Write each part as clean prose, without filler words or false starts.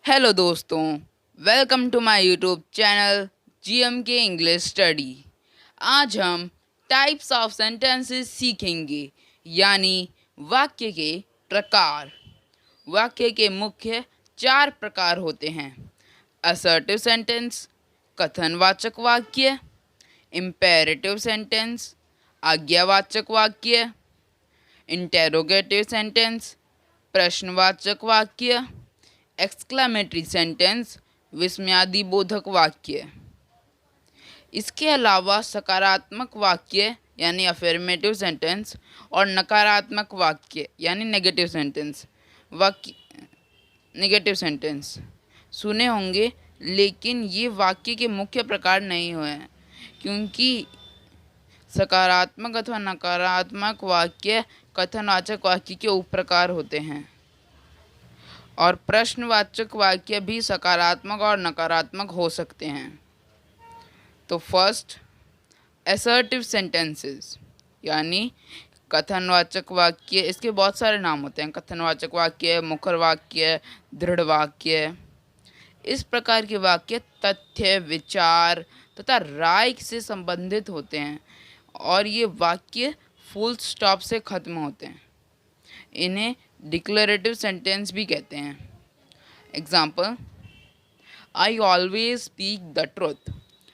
Hello दोस्तों, welcome to my YouTube channel GM के English study. आज हम टाइप्स ऑफ सेंटेंसेस सीखेंगे, यानी वाक्य के प्रकार। वाक्य के मुख्य 4 प्रकार होते हैं: असर्टिव सेंटेंस, कथनवाचक वाक्य, इम्पेरेटिव सेंटेंस, आज्ञावाचक वाक्य, इंटेरोगेटिव सेंटेंस, प्रश्नवाचक वाक्य, एक्सक्लेमेटरी सेंटेंस, विस्मयादिबोधक वाक्य। इसके अलावा सकारात्मक वाक्य यानी अफर्मेटिव सेंटेंस और नकारात्मक वाक्य यानी नेगेटिव सेंटेंस सुने होंगे, लेकिन ये वाक्य के मुख्य प्रकार नहीं हुए हैं, क्योंकि सकारात्मक अथवा नकारात्मक वाक्य कथनवाचक वाक्य के उप प्रकार होते हैं और प्रश्नवाचक वाक्य भी सकारात्मक और नकारात्मक हो सकते हैं। तो फर्स्ट, असर्टिव सेंटेंसेस यानी कथनवाचक वाक्य। इसके बहुत सारे नाम होते हैं: कथनवाचक वाक्य, मुखर वाक्य, दृढ़ वाक्य। इस प्रकार के वाक्य तथ्य, विचार तथा राय से संबंधित होते हैं और ये वाक्य फुल स्टॉप से खत्म होते हैं। इन्हें डिक्लेरेटिव सेंटेंस भी कहते हैं। Example: I always speak the truth.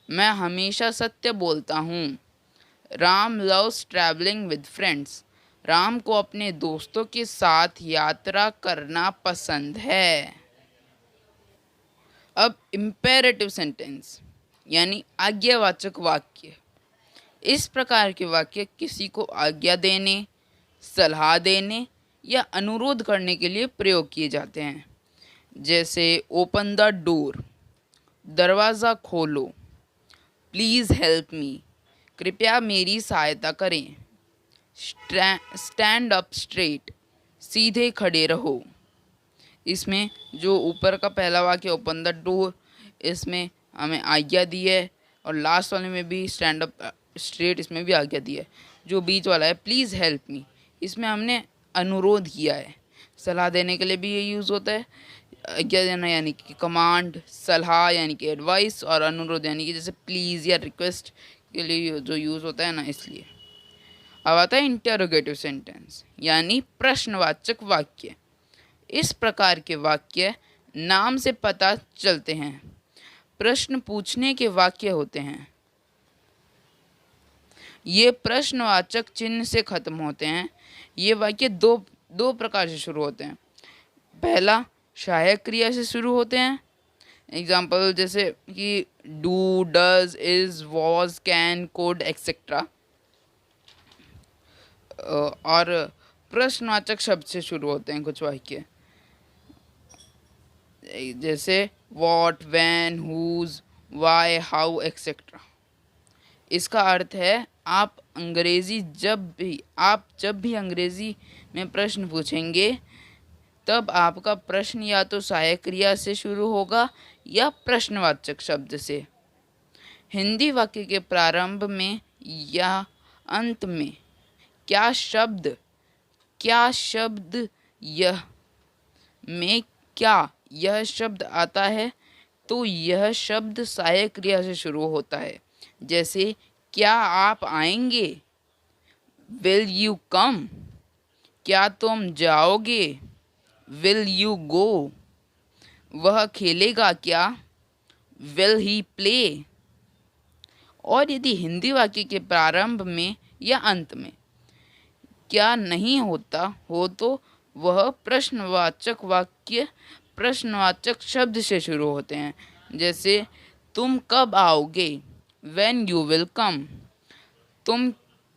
मैं हमेशा सत्य बोलता हूँ। Ram loves travelling with friends. Ram को अपने दोस्तों के साथ यात्रा करना पसंद है। अब इम्पेरेटिव सेंटेंस यानी आज्ञावाचक वाक्य। इस प्रकार के वाक्य किसी को आज्ञा देने, सलाह देने या अनुरोध करने के लिए प्रयोग किए जाते हैं, जैसे ओपन द डोर, दरवाज़ा खोलो, प्लीज़ हेल्प मी, कृपया मेरी सहायता करें, स्टैंड अप स्ट्रेट, सीधे खड़े रहो। इसमें जो ऊपर का पहला वाक्य ओपन द डोर, इसमें हमें आज्ञा दी है, और लास्ट वाले में भी स्टैंड अप स्ट्रेट, इसमें भी आज्ञा दी है। जो बीच वाला है प्लीज़ हेल्प मी, इसमें हमने अनुरोध किया है। सलाह देने के लिए भी ये यूज़ होता है। आज्ञा देना यानी कि कमांड, सलाह यानी कि एडवाइस, और अनुरोध यानी कि जैसे प्लीज़ या रिक्वेस्ट के लिए जो यूज़ होता है ना, इसलिए। अब आता है इंटरोगेटिव सेंटेंस यानी प्रश्नवाचक वाक्य। इस प्रकार के वाक्य नाम से पता चलते हैं, प्रश्न पूछने के वाक्य होते हैं। ये प्रश्नवाचक चिन्ह से खत्म होते हैं। ये वाक्य दो प्रकार से शुरू होते हैं। पहला, सहायक क्रिया से शुरू होते हैं। एग्जाम्पल जैसे कि do, does, is, was, can, could, etcetera. और प्रश्नवाचक शब्द से शुरू होते हैं कुछ वाक्य, जैसे what, when, who, why, how, etcetera. इसका अर्थ है आप जब भी अंग्रेज़ी में प्रश्न पूछेंगे, तब आपका प्रश्न या तो सहायक क्रिया से शुरू होगा या प्रश्नवाचक शब्द से। हिंदी वाक्य के प्रारंभ में या अंत में क्या शब्द यह शब्द आता है, तो यह शब्द सहायक क्रिया से शुरू होता है। जैसे क्या आप आएंगे, विल यू कम, क्या तुम जाओगे, विल यू गो, वह खेलेगा क्या, विल ही प्ले। और यदि हिंदी वाक्य के प्रारंभ में या अंत में क्या नहीं होता हो, तो वह प्रश्नवाचक वाक्य प्रश्नवाचक शब्द से शुरू होते हैं। जैसे तुम कब आओगे, व्हेन यू विल कम,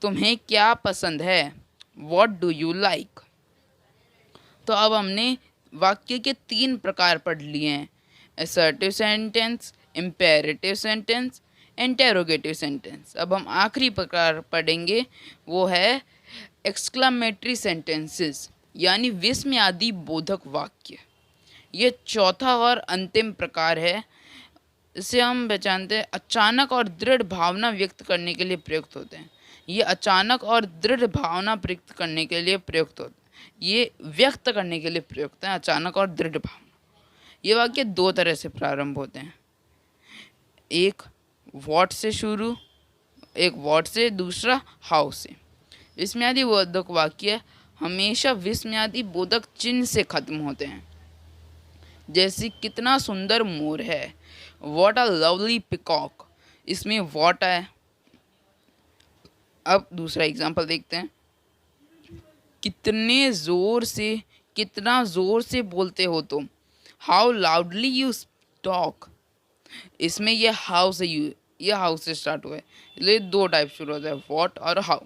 तुम्हें क्या पसंद है, व्हाट डू यू लाइक। तो अब हमने वाक्य के 3 प्रकार पढ़ लिए हैं: assertive sentence, imperative sentence, interrogative sentence. अब हम आखिरी प्रकार पढ़ेंगे, वो है एक्सक्लेमेटरी सेंटेंसेस यानी विस्मयादि बोधक वाक्य। ये चौथा और अंतिम प्रकार है। इसे हम पहचानते हैं अचानक और दृढ़ भावना व्यक्त करने के लिए प्रयुक्त होते हैं। ये अचानक और दृढ़ भावना प्रयुक्त करने के लिए प्रयुक्त होते हैं। ये व्यक्त करने के लिए प्रयुक्त हैं, अचानक और दृढ़ भावना। ये वाक्य दो तरह से प्रारंभ होते हैं, एक व्हाट से शुरू, एक व्हाट से, दूसरा हाउ से। विस्मयादि बोधक वाक्य हमेशा विस्मयादि बोधक चिन्ह से खत्म होते हैं, जैसे कितना सुंदर मोर है, व्हाट अ लवली पिकॉक, इसमें व्हाट है। अब दूसरा एग्जांपल देखते हैं, कितना जोर से बोलते हो तुम, हाउ लाउडली यू टॉक, इसमें ये हाउ से स्टार्ट हुआ है, इसलिए दो टाइप शुरू होता है, व्हाट और हाउ।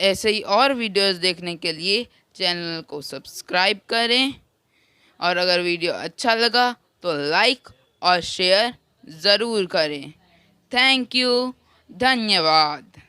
ऐसे ही और वीडियोस देखने के लिए चैनल को सब्सक्राइब करें, और अगर वीडियो अच्छा लगा तो लाइक और शेयर ज़रूर करें। थैंक यू, धन्यवाद।